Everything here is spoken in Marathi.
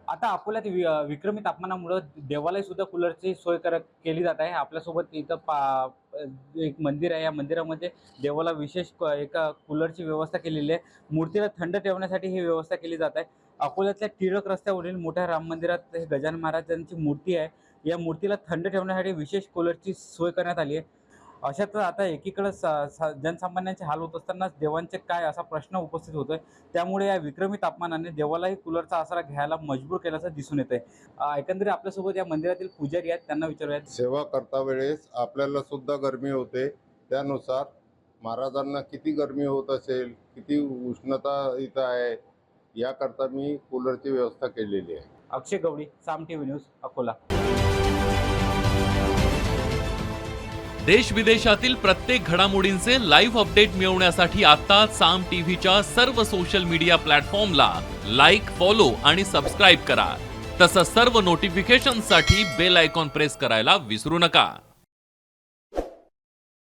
आता अकोल्यात विक्रमी तापमानामुळे देवालय सुद्धा कूलरची सोय केली जात आहे। आपल्यासोबत इथं एक मंदिर आहे। या मंदिरामध्ये देवाला विशेष एका कूलरची व्यवस्था केलेली आहे। मूर्तीला थंड ठेवण्यासाठी ही व्यवस्था केली जात आहे। अकोल्यातल्या टिळक रस्त्यावरील मोठ्या राम मंदिरात हे गजानन महाराजांची मूर्ती आहे। या मूर्तीला थंड ठेवण्यासाठी विशेष कूलरची सोय करण्यात आली आहे। अशात आता एकीकडे जनसामान्यांचे हाल होत असतानाच देवांचे काय असा प्रश्न उपस्थित होतोय। त्यामुळे या विक्रमी तापमानाने देवालाही कूलरचा आसरा घ्यायला मजबूर केल्याचं दिसून येतंय। एकंदरीत आपल्यासोबत या मंदिरातील पुजारी आहेत, त्यांना विचारूयात। सेवा करता वेळेस आपल्याला सुद्धा गरमी होते, त्यानुसार महाराजांना किती गरमी होत असेल, किती उष्णता इथं आहे, याकरता मी कूलरची व्यवस्था केलेली आहे। अक्षय गवळी, साम टीव्ही न्यूज, अकोला। देश विदेशातील प्रत्येक घडामोडींचे लाईव्ह अपडेट मिळवण्यासाठी आता साम टीव्हीच्या सर्व सोशल मीडिया प्लॅटफॉर्मला लाईक, फॉलो आणि सबस्क्राईब करा। तसंच सर्व नोटिफिकेशनसाठी बेल आयकॉन प्रेस करायला विसरू नका।